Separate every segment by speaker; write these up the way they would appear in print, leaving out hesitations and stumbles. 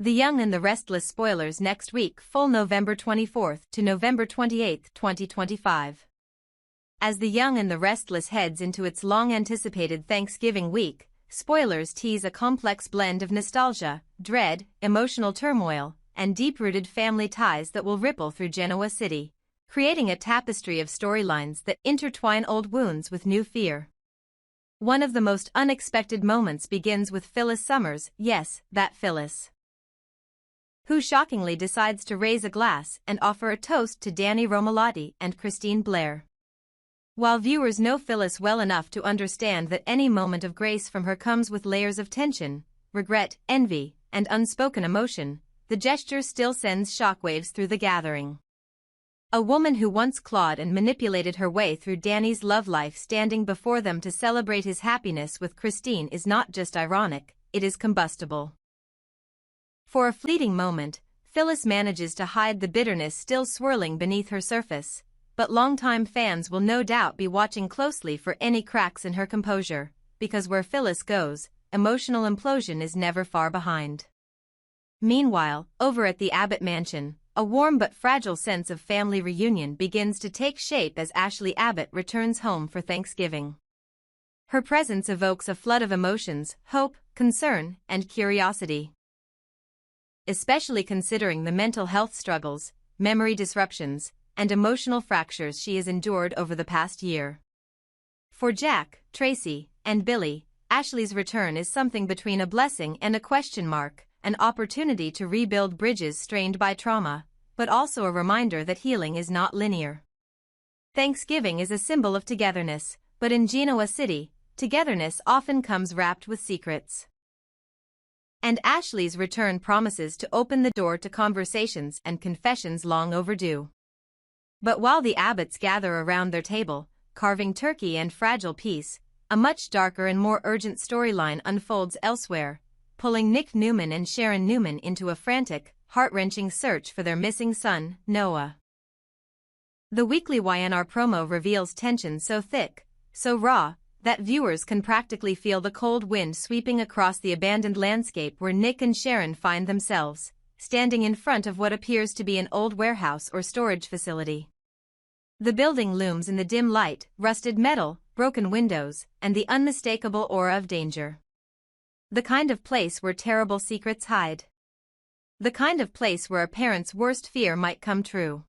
Speaker 1: The Young and the Restless spoilers next week, full November 24th to November 28th, 2025. As The Young and the Restless heads into its long-anticipated Thanksgiving week, spoilers tease a complex blend of nostalgia, dread, emotional turmoil, and deep-rooted family ties that will ripple through Genoa City, creating a tapestry of storylines that intertwine old wounds with new fear. One of the most unexpected moments begins with Phyllis Summers, yes, that Phyllis, who shockingly decides to raise a glass and offer a toast to Danny Romalotti and Christine Blair. While viewers know Phyllis well enough to understand that any moment of grace from her comes with layers of tension, regret, envy, and unspoken emotion, the gesture still sends shockwaves through the gathering. A woman who once clawed and manipulated her way through Danny's love life standing before them to celebrate his happiness with Christine is not just ironic, it is combustible. For a fleeting moment, Phyllis manages to hide the bitterness still swirling beneath her surface, but longtime fans will no doubt be watching closely for any cracks in her composure, because where Phyllis goes, emotional implosion is never far behind. Meanwhile, over at the Abbott mansion, a warm but fragile sense of family reunion begins to take shape as Ashley Abbott returns home for Thanksgiving. Her presence evokes a flood of emotions, hope, concern, and curiosity. Especially considering the mental health struggles, memory disruptions, and emotional fractures she has endured over the past year. For Jack, Tracy, and Billy, Ashley's return is something between a blessing and a question mark, an opportunity to rebuild bridges strained by trauma, but also a reminder that healing is not linear. Thanksgiving is a symbol of togetherness, but in Genoa City, togetherness often comes wrapped with secrets. And Ashley's return promises to open the door to conversations and confessions long overdue. But while the Abbotts gather around their table, carving turkey and fragile peace, a much darker and more urgent storyline unfolds elsewhere, pulling Nick Newman and Sharon Newman into a frantic, heart-wrenching search for their missing son, Noah. The weekly YNR promo reveals tension so thick, so raw, that viewers can practically feel the cold wind sweeping across the abandoned landscape where Nick and Sharon find themselves, standing in front of what appears to be an old warehouse or storage facility. The building looms in the dim light, rusted metal, broken windows, and the unmistakable aura of danger. The kind of place where terrible secrets hide. The kind of place where a parent's worst fear might come true.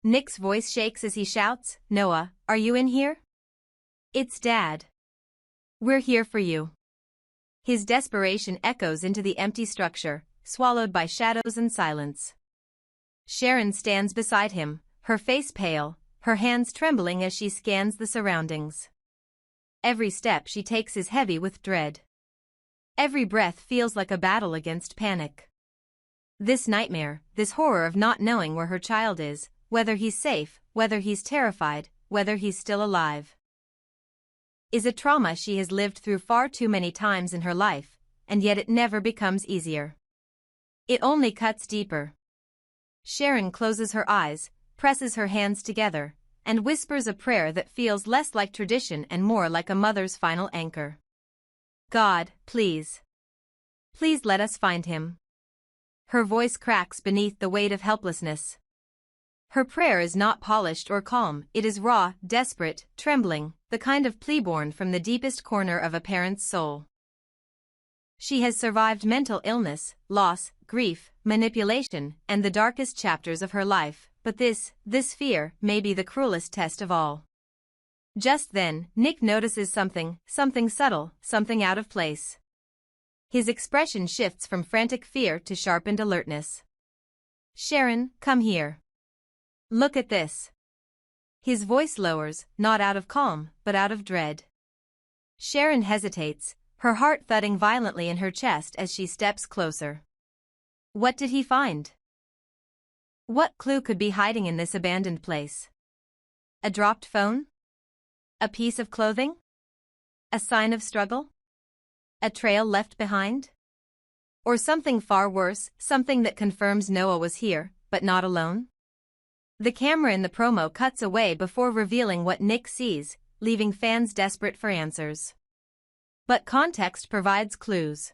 Speaker 1: Nick's voice shakes as he shouts, "Noah, are you in here?" "It's Dad. We're here for you." His desperation echoes into the empty structure, swallowed by shadows and silence. Sharon stands beside him, her face pale, her hands trembling as she scans the surroundings. Every step she takes is heavy with dread. Every breath feels like a battle against panic. This nightmare, this horror of not knowing where her child is, whether he's safe, whether he's terrified, whether he's still alive, is a trauma she has lived through far too many times in her life, and yet it never becomes easier. It only cuts deeper. Sharon closes her eyes, presses her hands together, and whispers a prayer that feels less like tradition and more like a mother's final anchor. "God, please. Please let us find him." Her voice cracks beneath the weight of helplessness. Her prayer is not polished or calm, it is raw, desperate, trembling, the kind of plea born from the deepest corner of a parent's soul. She has survived mental illness, loss, grief, manipulation, and the darkest chapters of her life, but this fear may be the cruelest test of all. Just then, Nick notices something subtle, something out of place. His expression shifts from frantic fear to sharpened alertness. "Sharon, come here. Look at this." His voice lowers, not out of calm, but out of dread. Sharon hesitates, her heart thudding violently in her chest as she steps closer. What did he find? What clue could be hiding in this abandoned place? A dropped phone? A piece of clothing? A sign of struggle? A trail left behind? Or something far worse, something that confirms Noah was here, but not alone? The camera in the promo cuts away before revealing what Nick sees, leaving fans desperate for answers. But context provides clues.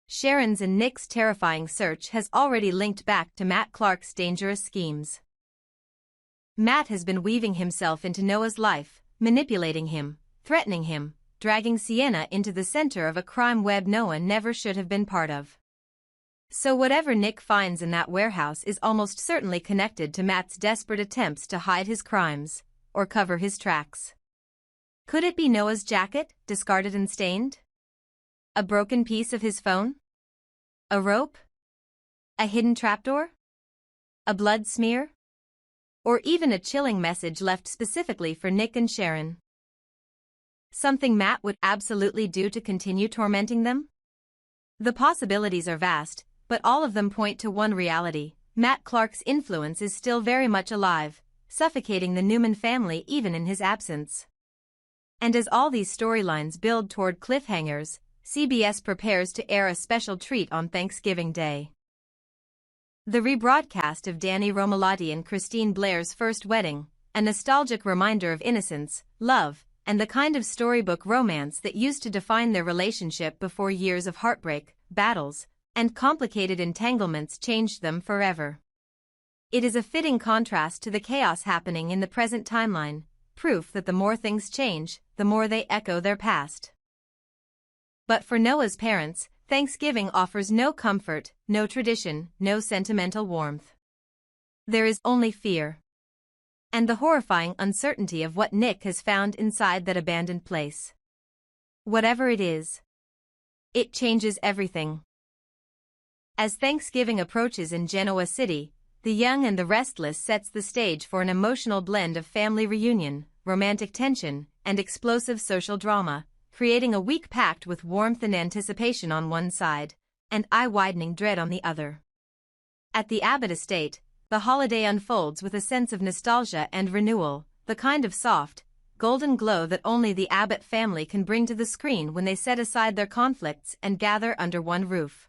Speaker 1: Sharon's and Nick's terrifying search has already linked back to Matt Clark's dangerous schemes. Matt has been weaving himself into Noah's life, manipulating him, threatening him, dragging Sienna into the center of a crime web Noah never should have been part of. So whatever Nick finds in that warehouse is almost certainly connected to Matt's desperate attempts to hide his crimes, or cover his tracks. Could it be Noah's jacket, discarded and stained? A broken piece of his phone? A rope? A hidden trapdoor? A blood smear? Or even a chilling message left specifically for Nick and Sharon? Something Matt would absolutely do to continue tormenting them? The possibilities are vast, but all of them point to one reality: Matt Clark's influence is still very much alive, suffocating the Newman family even in his absence. And as all these storylines build toward cliffhangers, CBS prepares to air a special treat on Thanksgiving Day. The rebroadcast of Danny Romalotti and Christine Blair's first wedding, a nostalgic reminder of innocence, love, and the kind of storybook romance that used to define their relationship before years of heartbreak, battles, and complicated entanglements changed them forever. It is a fitting contrast to the chaos happening in the present timeline, proof that the more things change, the more they echo their past. But for Noah's parents, Thanksgiving offers no comfort, no tradition, no sentimental warmth. There is only fear. And the horrifying uncertainty of what Nick has found inside that abandoned place. Whatever it is, it changes everything. As Thanksgiving approaches in Genoa City, The Young and the Restless sets the stage for an emotional blend of family reunion, romantic tension, and explosive social drama, creating a week packed with warmth and anticipation on one side, and eye-widening dread on the other. At the Abbott estate, the holiday unfolds with a sense of nostalgia and renewal, the kind of soft, golden glow that only the Abbott family can bring to the screen when they set aside their conflicts and gather under one roof.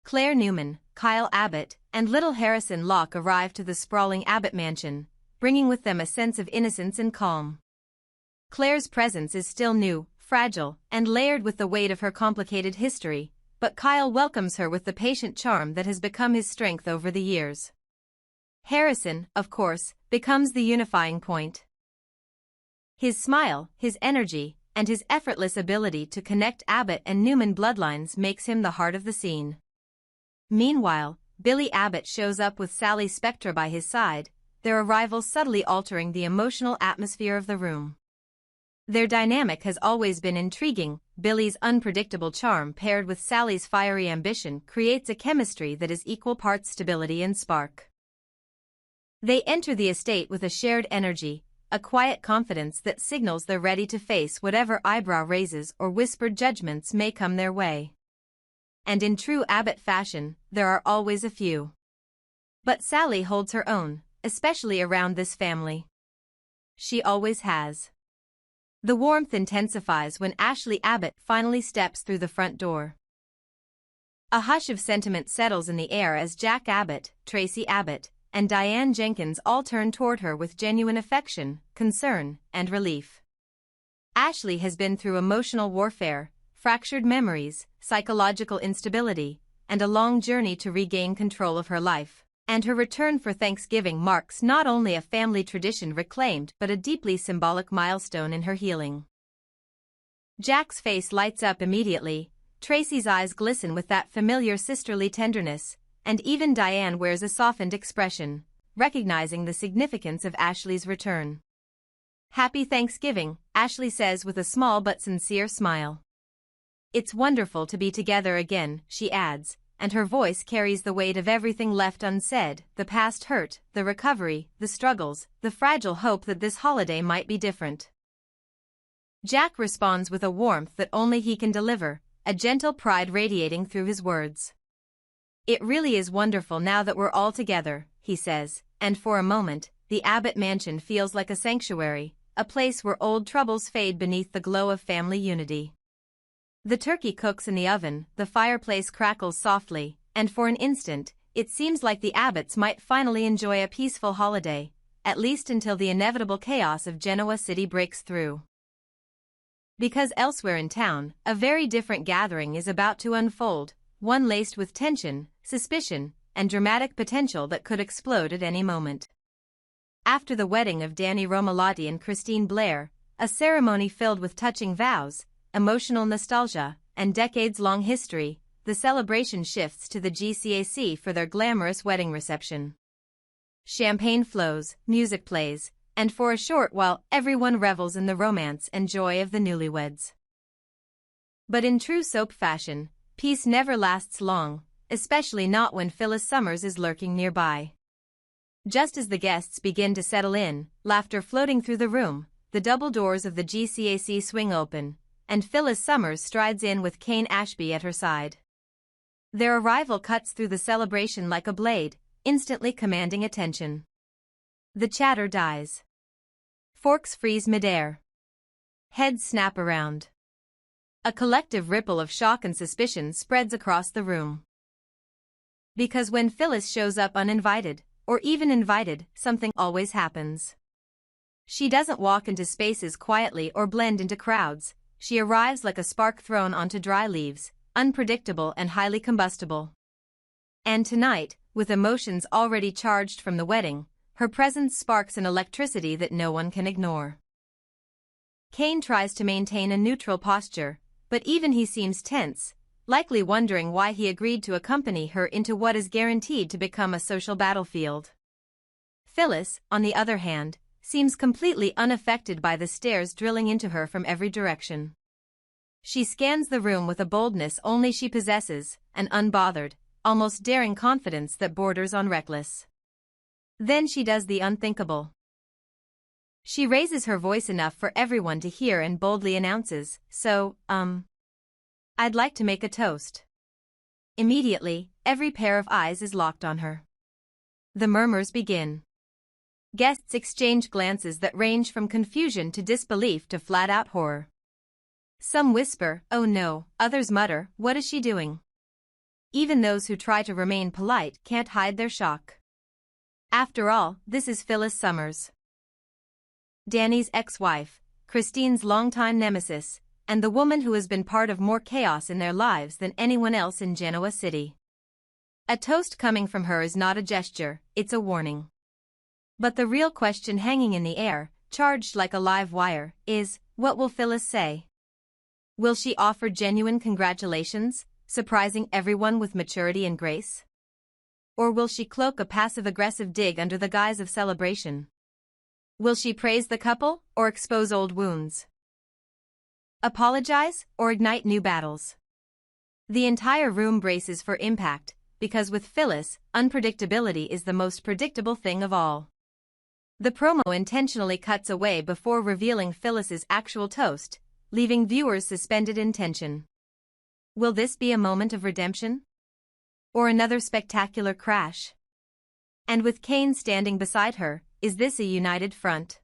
Speaker 1: Claire Newman, Kyle Abbott, and little Harrison Locke arrive to the sprawling Abbott mansion, bringing with them a sense of innocence and calm. Claire's presence is still new, fragile, and layered with the weight of her complicated history, but Kyle welcomes her with the patient charm that has become his strength over the years. Harrison, of course, becomes the unifying point. His smile, his energy, and his effortless ability to connect Abbott and Newman bloodlines makes him the heart of the scene. Meanwhile, Billy Abbott shows up with Sally Spectra by his side, their arrival subtly altering the emotional atmosphere of the room. Their dynamic has always been intriguing. Billy's unpredictable charm paired with Sally's fiery ambition creates a chemistry that is equal parts stability and spark. They enter the estate with a shared energy, a quiet confidence that signals they're ready to face whatever eyebrow raises or whispered judgments may come their way. And in true Abbott fashion, there are always a few. But Sally holds her own, especially around this family. She always has. The warmth intensifies when Ashley Abbott finally steps through the front door. A hush of sentiment settles in the air as Jack Abbott, Tracy Abbott, and Diane Jenkins all turn toward her with genuine affection, concern, and relief. Ashley has been through emotional warfare, fractured memories, psychological instability, and a long journey to regain control of her life. And her return for Thanksgiving marks not only a family tradition reclaimed but a deeply symbolic milestone in her healing. Jack's face lights up immediately, Tracy's eyes glisten with that familiar sisterly tenderness, and even Diane wears a softened expression, recognizing the significance of Ashley's return. "Happy Thanksgiving," Ashley says with a small but sincere smile. "It's wonderful to be together again," she adds, and her voice carries the weight of everything left unsaid, the past hurt, the recovery, the struggles, the fragile hope that this holiday might be different. Jack responds with a warmth that only he can deliver, a gentle pride radiating through his words. "It really is wonderful now that we're all together," he says, and for a moment, the Abbott mansion feels like a sanctuary, a place where old troubles fade beneath the glow of family unity. The turkey cooks in the oven, the fireplace crackles softly, and for an instant, it seems like the Abbotts might finally enjoy a peaceful holiday, at least until the inevitable chaos of Genoa City breaks through. Because elsewhere in town, a very different gathering is about to unfold, one laced with tension, suspicion, and dramatic potential that could explode at any moment. After the wedding of Danny Romalotti and Christine Blair, a ceremony filled with touching vows, emotional nostalgia, and decades-long history, the celebration shifts to the GCAC for their glamorous wedding reception. Champagne flows, music plays, and for a short while everyone revels in the romance and joy of the newlyweds. But in true soap fashion, peace never lasts long, especially not when Phyllis Summers is lurking nearby. Just as the guests begin to settle in, laughter floating through the room, the double doors of the GCAC swing open, and Phyllis Summers strides in with Kane Ashby at her side. Their arrival cuts through the celebration like a blade, instantly commanding attention. The chatter dies. Forks freeze midair. Heads snap around. A collective ripple of shock and suspicion spreads across the room. Because when Phyllis shows up uninvited, or even invited, something always happens. She doesn't walk into spaces quietly or blend into crowds, she arrives like a spark thrown onto dry leaves, unpredictable and highly combustible. And tonight, with emotions already charged from the wedding, her presence sparks an electricity that no one can ignore. Kane tries to maintain a neutral posture, but even he seems tense, likely wondering why he agreed to accompany her into what is guaranteed to become a social battlefield. Phyllis, on the other hand, seems completely unaffected by the stares drilling into her from every direction. She scans the room with a boldness only she possesses, an unbothered, almost daring confidence that borders on reckless. Then she does the unthinkable. She raises her voice enough for everyone to hear and boldly announces, I'd like to make a toast. Immediately, every pair of eyes is locked on her. The murmurs begin. Guests exchange glances that range from confusion to disbelief to flat-out horror. Some whisper, "Oh no," others mutter, "What is she doing?" Even those who try to remain polite can't hide their shock. After all, this is Phyllis Summers, Danny's ex-wife, Christine's longtime nemesis, and the woman who has been part of more chaos in their lives than anyone else in Genoa City. A toast coming from her is not a gesture, it's a warning. But the real question hanging in the air, charged like a live wire, is, what will Phyllis say? Will she offer genuine congratulations, surprising everyone with maturity and grace? Or will she cloak a passive-aggressive dig under the guise of celebration? Will she praise the couple, or expose old wounds? Apologize, or ignite new battles? The entire room braces for impact, because with Phyllis, unpredictability is the most predictable thing of all. The promo intentionally cuts away before revealing Phyllis's actual toast, leaving viewers suspended in tension. Will this be a moment of redemption? Or another spectacular crash? And with Kane standing beside her, is this a united front?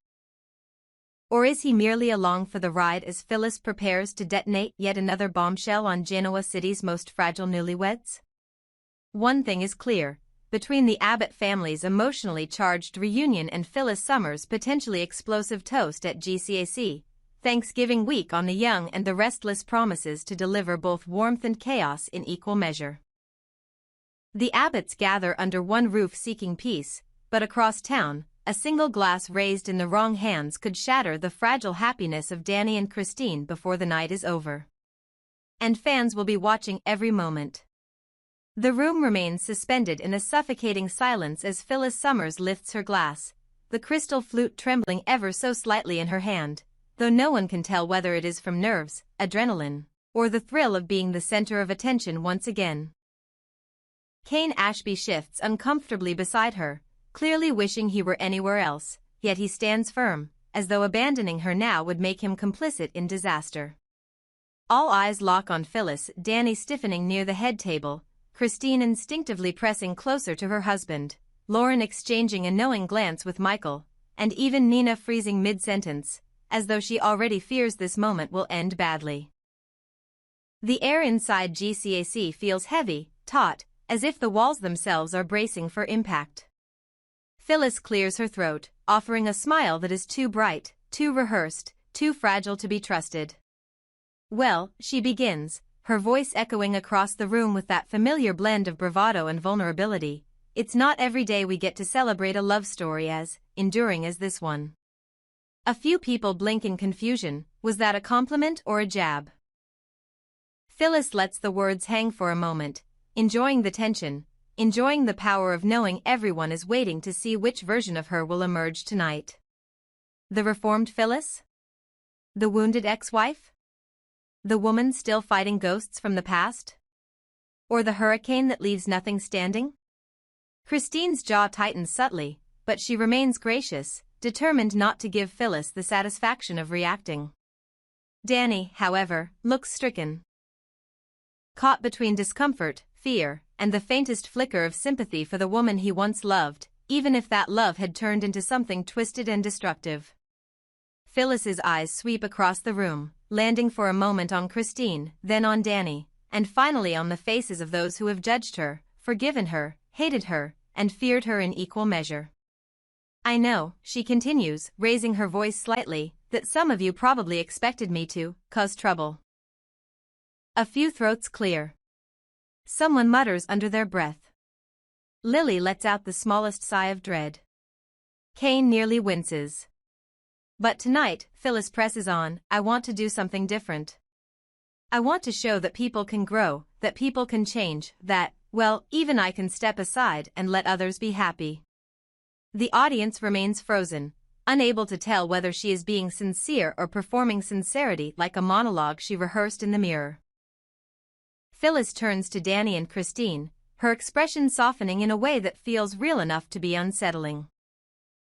Speaker 1: Or is he merely along for the ride as Phyllis prepares to detonate yet another bombshell on Genoa City's most fragile newlyweds? One thing is clear, between the Abbott family's emotionally charged reunion and Phyllis Summers' potentially explosive toast at GCAC, Thanksgiving week on the young and the restless promises to deliver both warmth and chaos in equal measure. The Abbotts gather under one roof seeking peace, but across town, a single glass raised in the wrong hands could shatter the fragile happiness of Danny and Christine before the night is over. And fans will be watching every moment. The room remains suspended in a suffocating silence as Phyllis Summers lifts her glass, the crystal flute trembling ever so slightly in her hand, though no one can tell whether it is from nerves, adrenaline, or the thrill of being the center of attention once again. Kane Ashby shifts uncomfortably beside her, clearly wishing he were anywhere else, yet he stands firm, as though abandoning her now would make him complicit in disaster. All eyes lock on Phyllis, Danny stiffening near the head table, Christine instinctively pressing closer to her husband, Lauren exchanging a knowing glance with Michael, and even Nina freezing mid-sentence, as though she already fears this moment will end badly. The air inside GCAC feels heavy, taut, as if the walls themselves are bracing for impact. Phyllis clears her throat, offering a smile that is too bright, too rehearsed, too fragile to be trusted. Well, she begins, her voice echoing across the room with that familiar blend of bravado and vulnerability. It's not every day we get to celebrate a love story as enduring as this one. A few people blink in confusion. Was that a compliment or a jab? Phyllis lets the words hang for a moment, enjoying the tension, enjoying the power of knowing everyone is waiting to see which version of her will emerge tonight. The reformed Phyllis? The wounded ex-wife? The woman still fighting ghosts from the past? Or the hurricane that leaves nothing standing? Christine's jaw tightens subtly, but she remains gracious, determined not to give Phyllis the satisfaction of reacting. Danny, however, looks stricken. Caught between discomfort, fear, and the faintest flicker of sympathy for the woman he once loved, even if that love had turned into something twisted and destructive. Phyllis's eyes sweep across the room, landing for a moment on Christine, then on Danny, and finally on the faces of those who have judged her, forgiven her, hated her, and feared her in equal measure. I know, she continues, raising her voice slightly, that some of you probably expected me to cause trouble. A few throats clear. Someone mutters under their breath. Lily lets out the smallest sigh of dread. Kane nearly winces. But tonight, Phyllis presses on, I want to do something different. I want to show that people can grow, that people can change, that, well, even I can step aside and let others be happy. The audience remains frozen, unable to tell whether she is being sincere or performing sincerity like a monologue she rehearsed in the mirror. Phyllis turns to Danny and Christine, her expression softening in a way that feels real enough to be unsettling.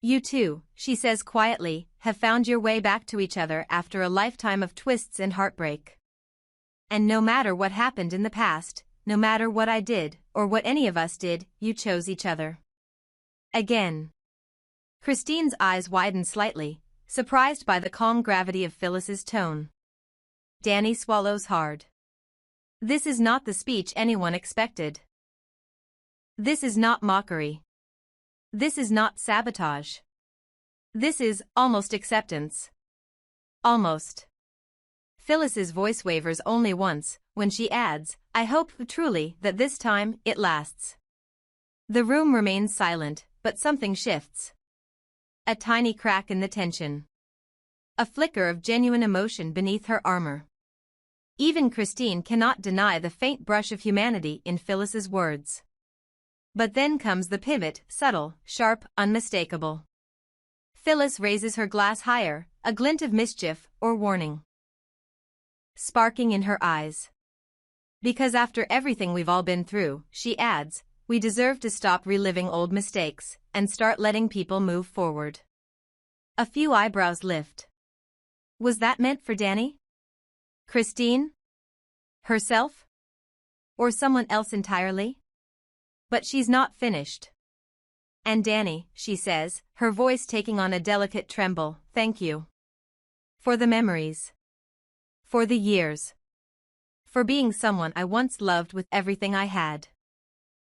Speaker 1: You two, she says quietly, have found your way back to each other after a lifetime of twists and heartbreak. And no matter what happened in the past, no matter what I did, or what any of us did, you chose each other. Again. Christine's eyes widen slightly, surprised by the calm gravity of Phyllis's tone. Danny swallows hard. This is not the speech anyone expected. This is not mockery. This is not sabotage. This is almost acceptance. Almost. Phyllis's voice wavers only once, when she adds, I hope truly that this time it lasts. The room remains silent, but something shifts. A tiny crack in the tension. A flicker of genuine emotion beneath her armor. Even Christine cannot deny the faint brush of humanity in Phyllis's words. But then comes the pivot, subtle, sharp, unmistakable. Phyllis raises her glass higher, a glint of mischief or warning sparking in her eyes. Because after everything we've all been through, she adds, we deserve to stop reliving old mistakes and start letting people move forward. A few eyebrows lift. Was that meant for Danny? Christine? Herself? Or someone else entirely? But she's not finished. And Danny, she says, her voice taking on a delicate tremble, thank you. For the memories. For the years. For being someone I once loved with everything I had.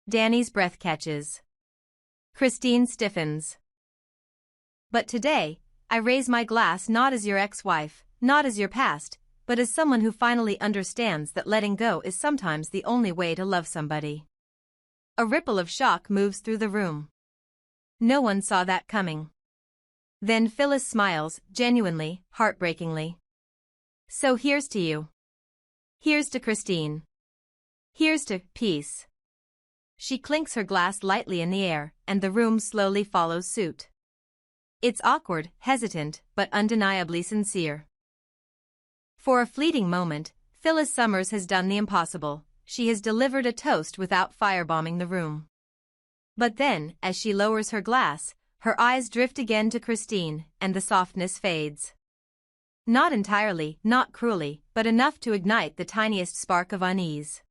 Speaker 1: Danny's breath catches. Christine stiffens. But today, I raise my glass not as your ex-wife, not as your past, but as someone who finally understands that letting go is sometimes the only way to love somebody. A ripple of shock moves through the room. No one saw that coming. Then Phyllis smiles, genuinely, heartbreakingly. So here's to you. Here's to Christine. Here's to peace. She clinks her glass lightly in the air, and the room slowly follows suit. It's awkward, hesitant, but undeniably sincere. For a fleeting moment, Phyllis Summers has done the impossible. She has delivered a toast without firebombing the room. But then, as she lowers her glass, her eyes drift again to Christine, and the softness fades. Not entirely, not cruelly, but enough to ignite the tiniest spark of unease.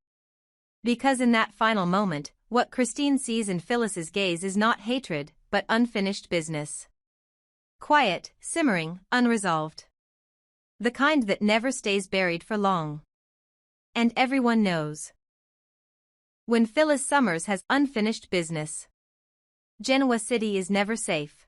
Speaker 1: Because in that final moment, what Christine sees in Phyllis's gaze is not hatred, but unfinished business. Quiet, simmering, unresolved. The kind that never stays buried for long. And everyone knows. When Phyllis Summers has unfinished business, Genoa City is never safe.